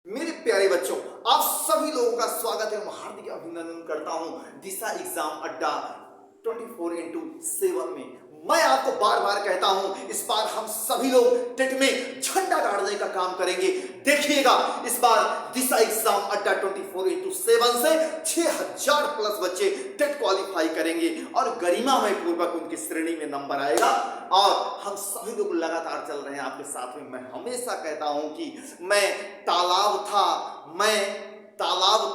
मेरे प्यारे बच्चों, आप सभी लोगों का स्वागत है। मैं हार्दिक अभिनंदन करता हूं दिशा एग्जाम अड्डा 24x7 में। मैं आपको बार बार कहता हूं, इस बार हम सभी लोग टेट में झंडा गाड़ने का काम करेंगे। देखिएगा, इस बार दिशा एग्जाम अड्डा 24x7 से 6000 प्लस बच्चे टेट क्वालिफाई करेंगे और गरिमामय पूर्वक उनकी श्रेणी में नंबर आएगा। और हम सभी लोग लगातार चल रहे हैं आपके साथ में। मैं हमेशा कहता हूं कि मैं तालाब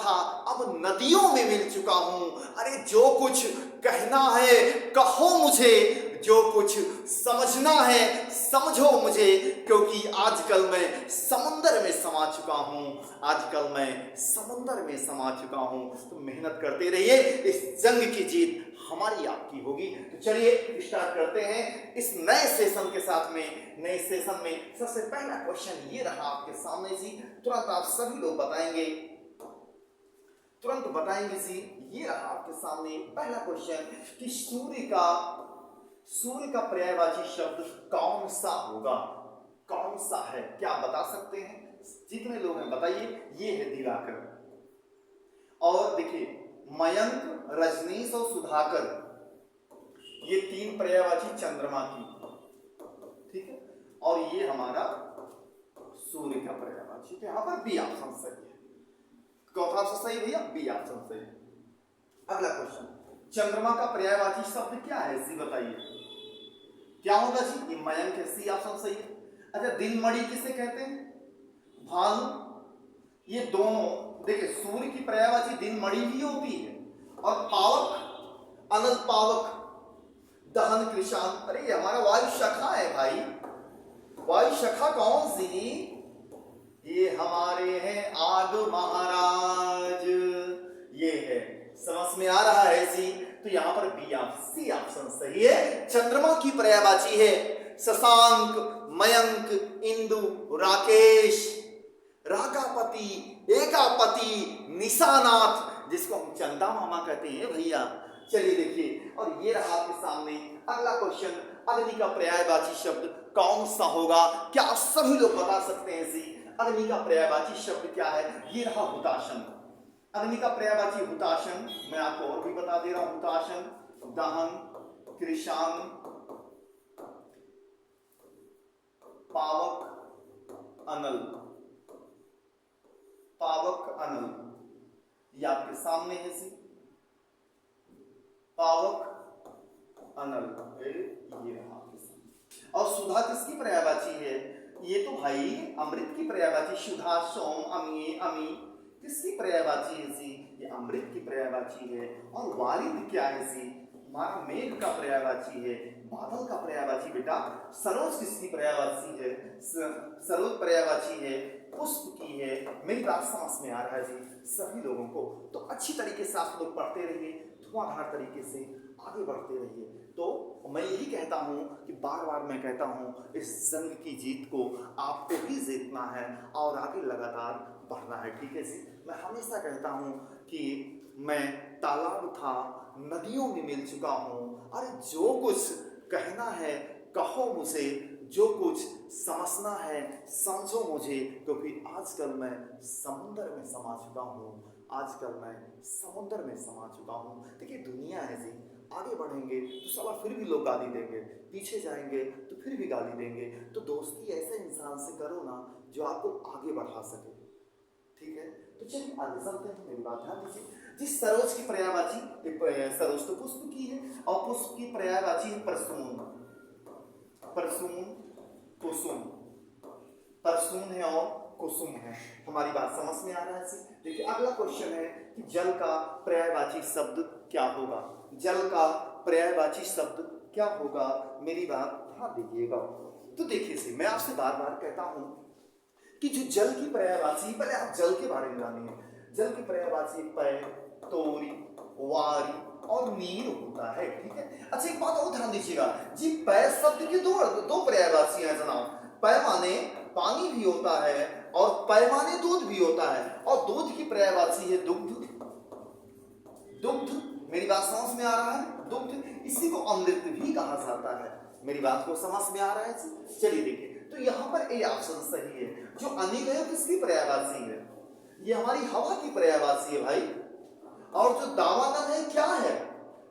था, अब नदियों में मिल चुका हूं। अरे जो कुछ कहना है कहो मुझे, जो कुछ समझना है समझो मुझे, क्योंकि आजकल मैं समंदर में समा चुका हूं। तो मेहनत करते रहिए, इस जंग की जीत हमारी आपकी होगी। तो चलिए स्टार्ट करते हैं इस नए सेशन के साथ में। नए सेशन में सबसे पहला क्वेश्चन ये रहा आपके सामने जी, तुरंत आप सभी लोग बताएंगे जी। ये रहा आपके सामने पहला क्वेश्चन कि सूर्य का पर्यायवाची शब्द कौन सा होगा, कौन सा है, क्या बता सकते हैं? जितने लोग हैं बताइए। ये है दिवाकर, और देखिए मयंक, रजनीश और सुधाकर, ये तीन पर्यायवाची चंद्रमा की, ठीक है। और ये हमारा सूर्य का पर्यायवाची, तो यहां पर बी ऑप्शन सही है। कौन सा सही भैया? बी ऑप्शन सही। अगला क्वेश्चन, चंद्रमा का पर्यायवाची शब्द क्या है जी, बताइए क्या होगा जी? ये मयंक है, सी ऑप्शन सही है। अच्छा, दिनमणि किसे कहते हैं? भानु। ये दोनों देखिए, सूर्य की पर्यायवाची दिनमणि भी होती है, और पावक, अनल पावक, दहन कृषान। अरे ये हमारा वायु शाखा है भाई। वायु शाखा कौन सी? ये हमारे हैं आग महाराज। ये है, समझ में आ रहा है जी? तो यहां पर सी ऑप्शन सही है। चंद्रमा की पर्यायवाची है शशांक, मयंक, इंदु, राकेश, रागापति, एकापति, निशानाथ, जिसको हम चंदा मामा कहते हैं भैया। चलिए देखिए, और ये रहा आपके सामने अगला क्वेश्चन, अग्नि का पर्यायवाची शब्द कौन सा होगा? क्या आप सभी लोग बता सकते हैं जी? अग्नि का पर्यायवाची शब्द क्या है? ये रहा हुताशन। अग्नि का पर्यायवाची हुताशन, मैं आपको और भी बता दे रहा हूं। हुताशन, दहन, कृषांग, पावक, अनल। ये आपके सामने है जी, पावक, अनल, ये रहा आपके सामने। और सुधा किसकी पर्यायवाची है? ये तो भाई अमृत की पर्यायवाची, सुधा, सोम, अमी, अमी, किसकी पर्यायवाची है जी? ये अमृत की पर्यायवाची है। और वारिद क्या है जी? हमारा मेघ का पर्यायवाची है, बादल का पर्यायवाची बेटा। सरोज किसकी पर्यायवाची है? सरोज पर्यायवाची है, पुष्प की है। मेरी बात समझ में आ रहा है जी सभी लोगों को? तो अच्छी तरीके से आप लोग पढ़ते रहिए, धुआंधार तरीके से आगे बढ़ते रहिए। तो मैं यही कहता हूं कि बार बार मैं कहता हूं, इस जंग की जीत को आपको ही जीतना है और आगे लगातार बढ़ना है, ठीक है जी। मैं हमेशा कहता हूं कि मैं तालाब था, नदियों में मिल चुका हूं। अरे जो कुछ कहना है कहो मुझे, जो कुछ समझना है समझो मुझे, क्योंकि आजकल मैं समुद्र में समा चुका हूं। देखिए दुनिया है जी, आगे बढ़ेंगे तो साला फिर भी लोग गाली देंगे, पीछे जाएंगे तो फिर भी गाली देंगे। तो दोस्ती ऐसे इंसान से करो ना जो आपको आगे बढ़ा सके, ठीक है। तो चलिए आगे चलते हैं, मेरी बात ध्यान दीजिए। जिस सरोज की पर्यायवाची, सरोज तो पुष्प की है, और पुष्प की पर्यायवाची है परसून, कुसुम। परसून है और कुसुम है। हमारी बात समझ में आ रहा है जी? देखिए अगला क्वेश्चन है कि जल का पर्यायवाची शब्द क्या होगा? जल का पर्यायवाची शब्द क्या होगा? मेरी बात ध्यान दीजिएगा। तो देखिए जी, मैं आपसे बार बार कहता हूं कि जो जल की पर्यायवाची, पहले आप जल के बारे में जानिए। जल की पर्यायवाची पै, तोरी, वारी और नीर होता है, ठीक है। अच्छा एक बात और ध्यान दीजिएगा जी, पै शब्द की दो पर्यायवाची हैं जनाब। पै माने पानी भी होता है और पै माने दूध भी होता है, और दूध की पर्यायवाची है दुग्ध। मेरी बात समझ में आ रहा है? दुग्ध, इसी को अमृत भी कहा जाता है। मेरी बात को समझ में आ रहा है जी? चलिए देखिए, तो यहाँ पर ए ऑप्शन सही है। जो अनिल है किसकी पर्यायवाची है? ये हमारी हवा की पर्यायवाची है भाई। और जो दावानल है क्या है?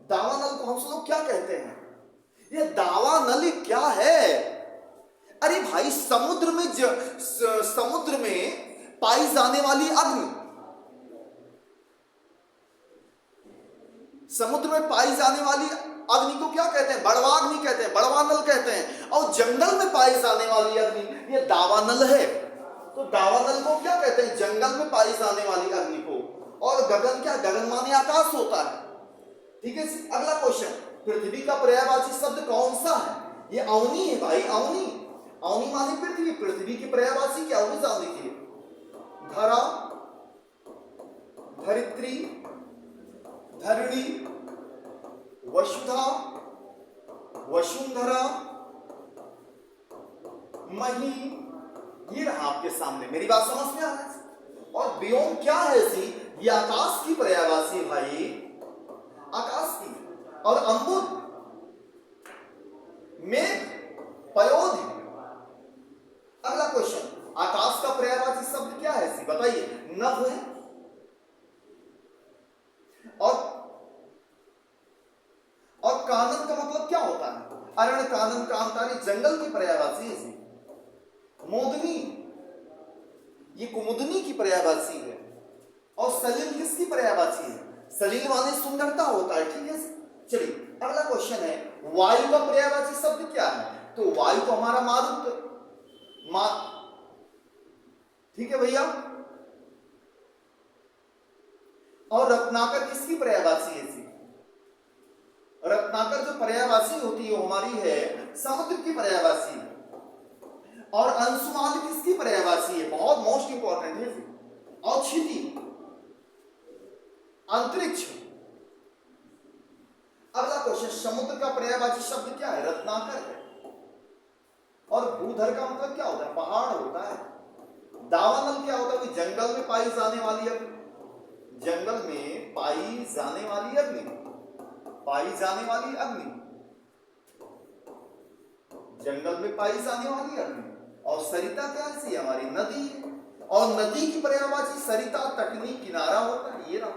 दावानल को हम सब लोग क्या कहते हैं? ये दावानल क्या है? अरे भाई समुद्र में समुद्र में पाई जाने वाली अग्नि, समुद्र में पाई जाने वाली अग्नि को क्या कहते हैं? बड़वाग्नि कहते हैं, बड़वानल कहते हैं। और जंगल में पाई जाने वाली अग्नि ये दावानल है। तो दावानल को क्या कहते हैं? जंगल में पाई जाने वाली अग्नि को। और गगन क्या? गगन माने आकाश होता है। ठीक है। अगला क्वेश्चन, पृथ्वी का पर्यायवाची शब्द कौन सा है? ये अवनी है भाई, अवनी। अवनी माने पृथ्वी। पृथ्वी की पर्यायवाची क्या होगी जान लीजिए। धरा, धरित्री, धरणी, वसुधा, वसुंधरा, मही। ये रहा आपके सामने। मेरी बात समझ में आ रहा है? और व्योम क्या है जी? ये आकाश की पर्यायवाची भाई, आकाश की। और अम्बुद, मेघ, पयोध। अगला क्वेश्चन, आकाश का पर्यायवाची शब्द क्या है जी? बताइए। नभ है। और कानन का मतलब क्या होता है? अरण्य, कानन, कांतारी, जंगल की पर्यायवाची है जी। मोदनी, ये कुमुदनी की पर्यायवाची है। और सलिल किसकी पर्यायवाची है? सलिल माने सुंदरता होता है। ठीक है। चलिए अगला क्वेश्चन है, वायु का पर्यायवाची शब्द क्या है? तो वायु तो हमारा मारुत, ठीक है भैया। और रत्नाकर किसकी पर्यायवाची है जी? रत्नाकर जो पर्यायवाची होती है वो हमारी है समुद्र की पर्यायवाची। और अंशुमान किसकी पर्यायवाची है? बहुत मोस्ट इंपॉर्टेंट है जी। और क्षिति, अंतरिक्ष। अगला क्वेश्चन, समुद्र का पर्यायवाची शब्द क्या है? रत्नाकर है। और भूधर का मतलब क्या होता है? पहाड़ होता है। दावानल क्या होता है? जंगल में पाई जाने वाली अग्नि। जंगल में पाई जाने वाली अग्नि, पाई जाने वाली अग्नि, जंगल में पाई जाने वाली अग्नि। और सरिता क्या है? हमारी नदी है। और नदी की पर्यायवाची सरिता, तटनी, किनारा होता है। ये रहा।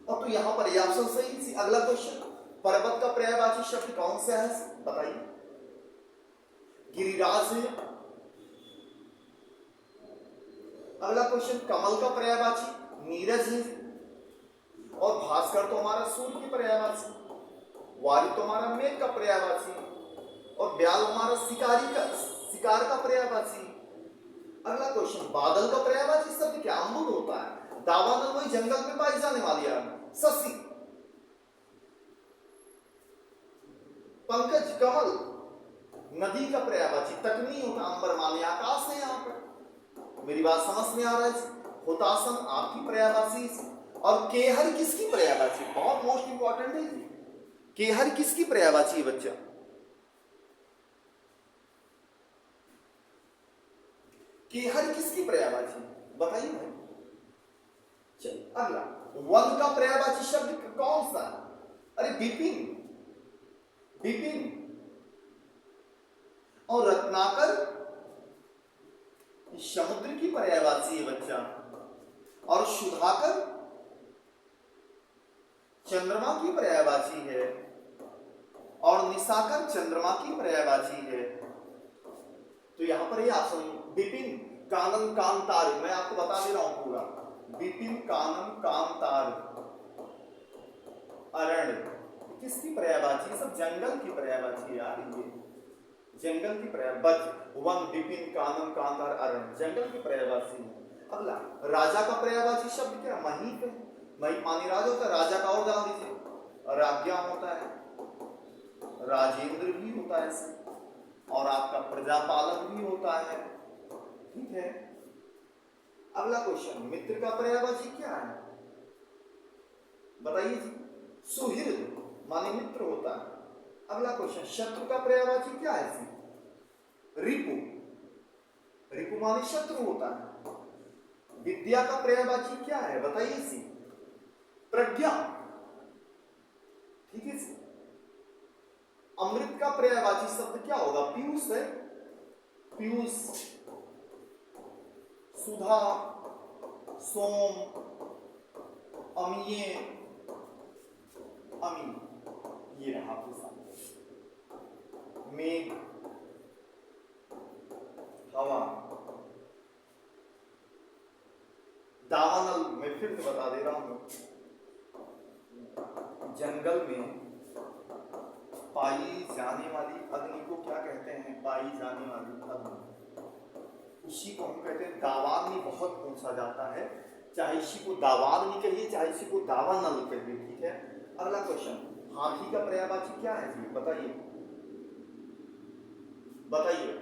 और तो यहां पर ऑप्शन सही। अगला क्वेश्चन, पर्वत का पर्यायवाची शब्द कौन सा है? बताइए। गिरिराज है। अगला क्वेश्चन, कमल का पर्यायवाची नीरज है। और भास्कर तो हमारा सूर्य की पर्यायवाची, वायु तो हमारा मेघ का पर्यायवाची, और ब्याल हमारा शिकार का पर्यायवाची। अगला क्वेश्चन, बादल का पर्यायवाची शब्द क्या? अम्बुद होता है। दावानल वही जंगल में पाई जाने वाली है। शशि, पंकज, कमल, नदी का पर्यायवाची तटनी होता। अंबर माने आकाश है। यहाँ पर मेरी बात समझ में आ रहा है? हुतासन आपकी पर्यायवाची। और केहर किसकी पर्यायवाची? बहुत मोस्ट इंपॉर्टेंट है। केहर किसकी पर्यायवाची है बच्चा? केहर किसकी पर्यायवाची? बताइए भाई। चलिए अगला, वन का पर्यायवाची शब्द कौन सा? अरे विपिन, विपिन। और रत्नाकर समुद्र की पर्यायवाची है बच्चा। और सुधाकर चंद्रमा की पर्यायवाची है। और निशाकर चंद्रमा की पर्यायवाची है। तो यहां पर ये ऑप्शन, विपिन, कानन, कांतार। मैं आपको बता दे रहा हूं पूरा। विपिन, कानन, कांतार, अरण्य किसकी पर्यायवाची? सब जंगल की पर्यायवाची यार। ये जंगल की पर्यायवाची। वन, विपिन, कानन, कांतार, अरण्य जंगल की पर्यायवाची। अगला, राजा का पर्यायवाची शब्द क्या? महीप है। महीप मानी राजा होता है। राजा का और डाल दीजिए, राज्ञा होता है, राजेंद्र भी होता है, और आपका प्रजापालक भी होता है। ठीक है। अगला क्वेश्चन, मित्र का पर्यायवाची क्या है? बताइए जी। सुहृद माने मित्र होता है। अगला क्वेश्चन, शत्रु का पर्यायवाची क्या है जी? रिपु, रिपु माने शत्रु होता है। विद्या का पर्यायवाची क्या है? बताइए जी। प्रज्ञा। ठीक है जी। अमृत का पर्यायवाची शब्द क्या होगा? पीयूष है, पीयूष, सुधा, सोम, अमीय, अमी, ये रहा आपके सामने। मेघ, हवा, दावानल, मैं फिर से बता दे रहा हूं, जंगल में पाई जाने वाली अग्नि को क्या कहते हैं? पाई जाने वाली अग्नि, उसी को हम कहते हैं दावाग्नि। बहुत पूछा जाता है, चाहे इसी को दावाग्नि कहिए, चाहे इसी को दावानल कहिए, ठीक है। अगला क्वेश्चन, हाथी का पर्यायवाची क्या है जी? बताइए, बताइए।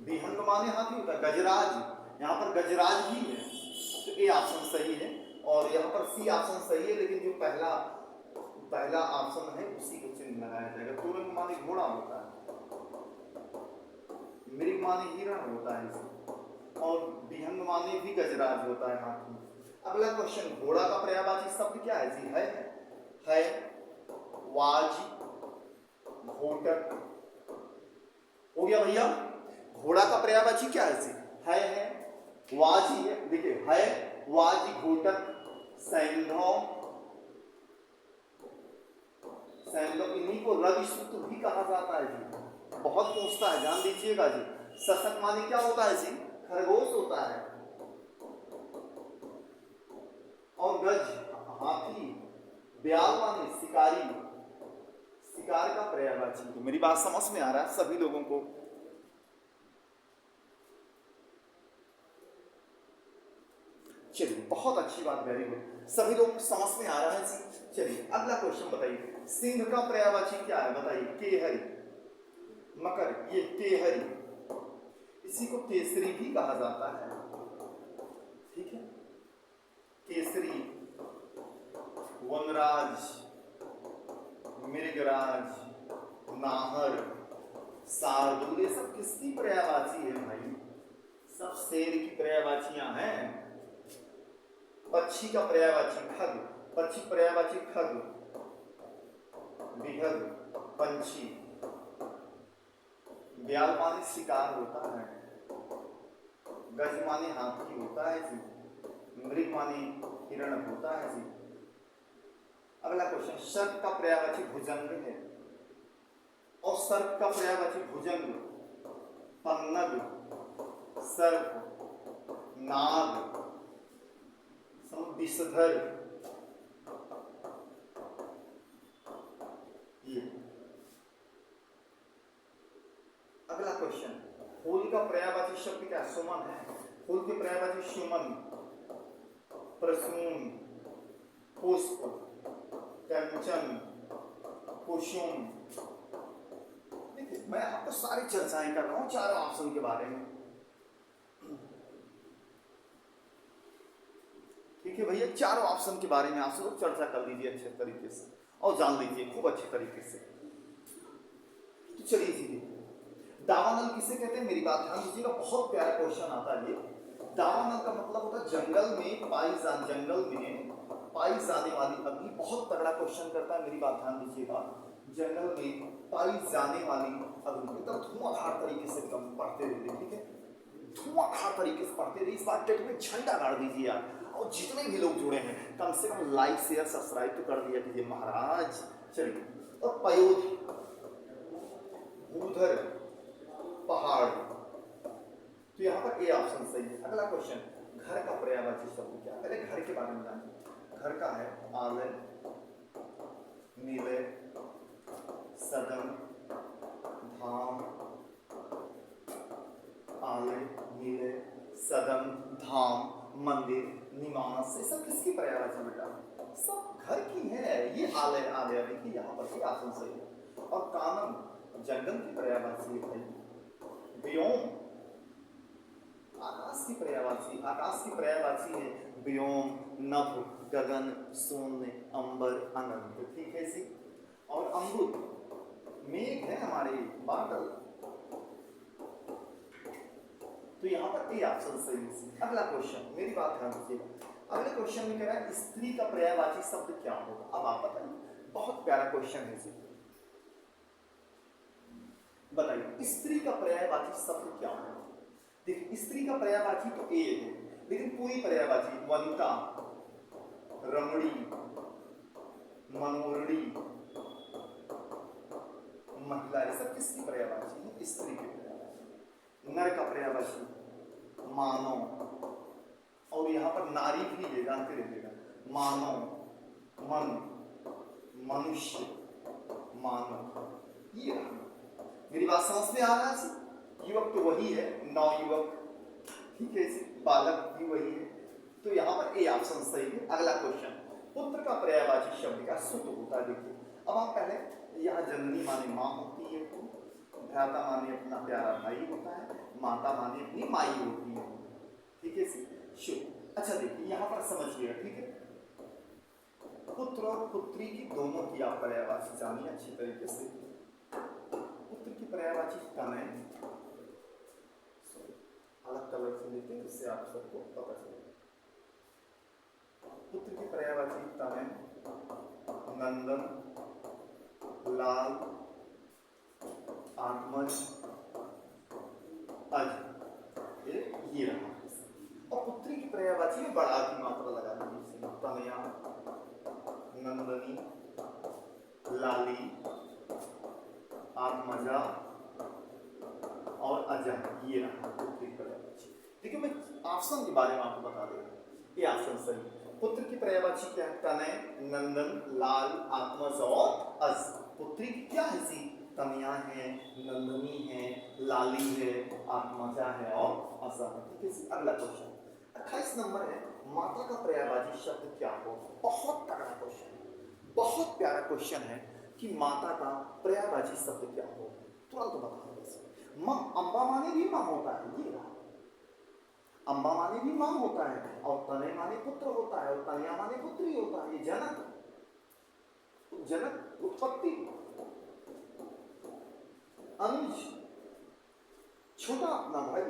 विहंग माने हाथी होता है, गजराज, यहाँ पर गजराज ही है, तो ए ऑप्शन सही है। और यहाँ पर सी ऑप्शन सही है, लेकिन जो पहला ऑप्शन है उसी को चिन्ह लगाया जाएगा। तुरंग माने घोड़ा होता है, मृग माने हिरण होता है, और विहंग माने भी गजराज होता है हाथी। अगला क्वेश्चन, घोड़ा का पर्यायवाची शब्द क्या है जी? है, वाज, घोटक, हो गया भैया। घोड़ा का पर्यायवाची क्या है जी? है, वाज ही है, देखिए है, वाज, घोटक, सैंधव, इन्हीं को रविसूत्र भी कहा जाता है जी, बहुत पूछता है, ध्यान दीजिएगा जी। सशक माने क्या होता है जी? खरगोश होता है, और गज, हाथी, ब्याल माने शिकारी, शिकार का पर्यायवाची। तो मेरी बात समझ में आ रहा है सभी लोगों को? चलिए, बहुत अच्छी बात, वेरी गुड, सभी लोग समझ में आ रहा है जी। चलिए अगला क्वेश्चन बताइए, सिंह का पर्यायवाची क्या है? बताइए। केहरी, मकर, ये केहरी, इसी को केसरी भी कहा जाता है, ठीक है। केसरी, वनराज, मृगराज, नाहर, शार्दूल, ये सब किसकी पर्यायवाची है भाई? सब शेर की पर्यायवाचियां हैं। पक्षी का पर्यायवाची खग, पक्षी पर्यायवाची खग, बिहग, पंछी, ब्याल माने शिकार होता है, गज माने हाथी होता है जी, मृग माने हिरण होता है जी। अगला क्वेश्चन, सर्प का पर्यायवाची भुजंग है, और सर्प का पर्यायवाची भुजंग, पन्नग, सर्प, नाग, विषधर, ये। अगला क्वेश्चन, फूल का पर्यायवाची शब्द क्या? सुमन है, फूल के पर्यायवाची सुमन, प्रसून, पुष्प, कंचन, कुसुम। देखिए मैं आपको सारी चर्चाएं कर रहा हूं चारों ऑप्शन के बारे में, ठीक है भैया। चारों ऑप्शन के बारे में आप सब चर्चा कर लीजिए अच्छे तरीके से, और जान लीजिए खूब अच्छे तरीके से। तो चलिए जी, दावानल किसे कहते हैं? मेरी बात ध्यान दीजिएगा, बहुत प्यारा क्वेश्चन आता है ये। दावानल का मतलब होता है जंगल में पाई जाने वाली अग्नि। बहुत तगड़ा क्वेश्चन करता है, मेरी बात ध्यान दीजिएगा। जंगल में पाई जाने वाली अग्नि, एकदम धुआंधार तरीके से पढ़ते रहिए, ठीक है, धुआंधार तरीके से पढ़ते रहिए। इस बार टेट में झंडा गाड़ दीजिए आप, और जितने भी लोग जुड़े हैं कम से कम लाइक शेयर सब्सक्राइब तो कर दिया कीजिए महाराज। चलिए, और पयोधी, भूधर, पहाड़, तो यहाँ पर ए ऑप्शन सही है। अगला क्वेश्चन, घर का पर्यायवाची शब्द क्या? पहले घर के बारे में जानिए। घर का है आलय, निलय, सदन, धाम, आलय, निलय, सदन, धाम, मंदिर, निवास, ये सब किसकी पर्यायवाची बेटा? सब घर की है। ये आलय, देखिए यहाँ पर ऑप्शन सही है। और कानन, जंगल की पर्यायवाची है भाई। व्योम, आकाश की पर्यायवाची है व्योम, नभ, गगन, शून्य, अंबर, अनंत, ठीक है जी। और अमृत, मेघ है हमारे, बादल, तो यहाँ पर ए ऑप्शन सही है। अगला क्वेश्चन, मेरी बात ध्यान दीजिएगा, अगले क्वेश्चन में कह रहा है स्त्री का पर्यायवाची शब्द क्या होगा। अब आप बताइए, बहुत प्यारा क्वेश्चन है जी। बताइए स्त्री का पर्यायवाची शब्द क्या होगा। देखिए स्त्री का पर्यायवाची तो ए है, लेकिन पूरी पर्यायवाची वनिता, रमणी, मनोरणी, महिला, ये सब किसकी पर्यायवाची है? स्त्री की पर्यायवाची। नर का पर्यायवाची मानव, और यहाँ पर नारी भी है, जानते रहिएगा, मानव, मन, मनुष्य, मानव। ये मेरी बात समझ में आ रहा है? युवक तो वही है, नवयुवक, ठीक है, बालक भी वही है। तो यहाँ पर ए ऑप्शन सही है। अगला क्वेश्चन, पुत्र का पर्यायवाची शब्द क्या सुत होता है। देखिए अब आप पहले यहाँ जननी माने माँ होती है, भ्राता माने अपना प्यारा भाई होता है, माता माने अपनी माई होती है, ठीक है शुभ। अच्छा देखिए यहाँ पर समझिएगा, ठीक है, पुत्र और पुत्री की दोनों की आप पर्यायवाची जानिए अच्छी तरीके से। पुत्र की पर्यायवाची तनय, अलग कलर से लेते हैं जिससे आप सबको पता चले। पुत्र की पर्यायवाची तनय, नंदन, लाल, आत्मज, अज, ये रहा। और पुत्री की पर्यायवाची में बड़ा की मात्रा लगा दीजिए, तनया, नंदनी, लाली, आत्मजा और अजय, ये रहा पुत्री की पर्यायवाची। देखिए मैं ऑप्शन के बारे में आपको बता दे रहा हूं, ये ऑप्शन सही। पुत्र की पर्यायवाची क्या है? तनय, नंदन, लाल, आत्मज और अज। पुत्री की क्या है जी? तनया है, नंदनी है, लाली है, आत्मजा है और अजा है, ठीक है। अगला क्वेश्चन 28 नंबर है, माता का पर्यायवाची शब्द क्या हो। बहुत तगड़ा क्वेश्चन है, बहुत प्यारा क्वेश्चन है कि माता का पर्यायवाची शब्द क्या हो। तुरंत बताओ। माँ, अम्बा माने भी माँ होता है, ये रहा, अम्बा माने भी माँ होता है, और तनय माने पुत्र होता है, और तनया माने पुत्री होता है। ये जनक, जनक उत्पत्ति, अनुज, छोटा अपना भाई।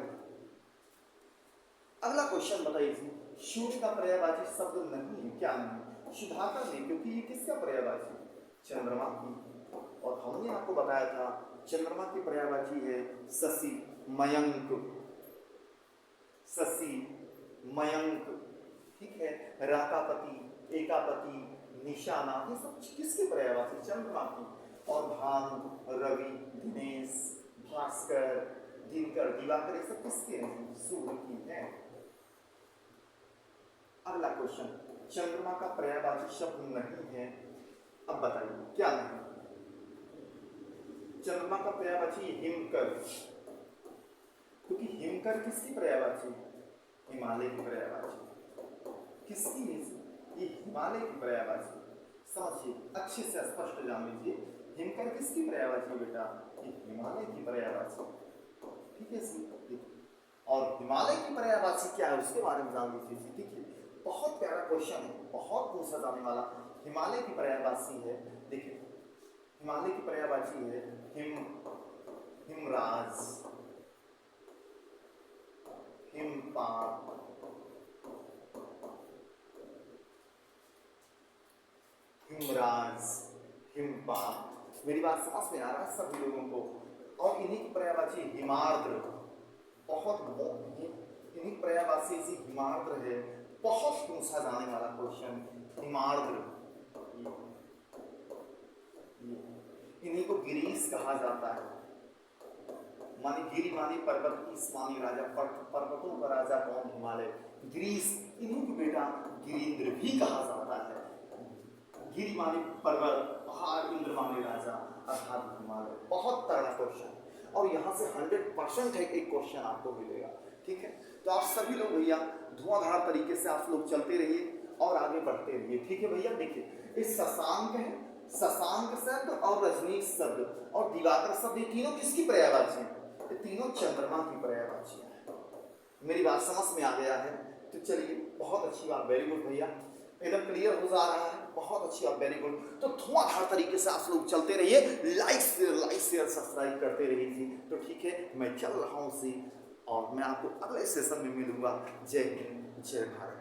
अगला क्वेश्चन बताइए, सूर्य का पर्यायवाची शब्द नहीं है, क्या नहीं? सुधाकर ने, क्योंकि ये किसका पर्यायवाची? चंद्रमा की। और हमने आपको बताया था चंद्रमा की पर्यायवाची है शशि, मयंक, शशि, मयंक, ठीक है, राकापति, एकापति, निशाना, ये सब किसके पर्यायवाची? चंद्रमा की। और भानु, रवि, दिनेश, भास्कर, दिनकर, दिवाकर, ये सब किसके हैं? सूर्य की है। अगला क्वेश्चन, चंद्रमा का पर्यायवाची शब्द नहीं है, अब बताइए क्या नहीं? चंद्रमा का पर्यायवाची हिमकर, क्योंकि हिमकर किसकी पर्यायवाची? हिमालय की पर्यायवाची। किसकी है? ये हिमालय की पर्यायवाची। समझिए, अच्छे से स्पष्ट जान लीजिए, हिमकर किसकी पर्यायवाची बेटा? ये हिमालय की पर्यायवाची, ठीक है। और हिमालय की पर्यायवाची क्या है उसके बारे में जान लीजिए, ठीक है। बहुत प्यारा क्वेश्चन है, बहुत पूछा जाने वाला। हिमालय की पर्यायवाची है, देखिए हिमालय की पर्यायवाची है हिमराज, हिमपात, हिमराज, हिमपात। मेरी बात समझ में आ रहा है सभी लोगों को? और इन्हीं की पर्यायवाची हिमार्द्र, बहुत इन्हीं पर्यायवाची से हिमार्द्र है, बहुत पूछा जाने वाला क्वेश्चन। हिमार्द्र, इन्हीं को गिरीश कहा जाता है। मानी गिरी मानी पर्वत, ईस मानी राजा, पर्वतों का राजा कौन? हिमालय। गिरीश, इन्हीं को बेटा गिरीन्द्र भी कहा जाता है। गिरी मानी पर्वत, पहाड़, इंद्र माने राजा, अर्थात हिमालय। बहुत तगड़ा क्वेश्चन, और यहाँ से 100% है एक क्वेश्चन आपको मिलेगा, ठीक है। तो आप सभी लोग भैया धुआंधार तरीके से आप लोग चलते रहिए और आगे बढ़ते रहिए, ठीक है भैया। देखिए इस शशांक है, शशांक शब्द और रजनीश शब्द और दिवाकर शब्द, ये तीनों किसकी पर्यायवाची है? ये तीनों चंद्रमा की पर्यायवाची है। मेरी बात समझ में आ गया है? तो चलिए, बहुत अच्छी बात, वेरी गुड भैया, एकदम क्लियर हो जा रहा है, बहुत अच्छी बात, वेरी गुड। तो धुआंधार तरीके से आप लोग चलते रहिए, लाइक शेयर सब्सक्राइब करते रहिए, तो ठीक है। मैं चल रहा हूँ सी, और मैं आपको अगले सेशन में मिलूंगा। जय हिंद, जय भारत।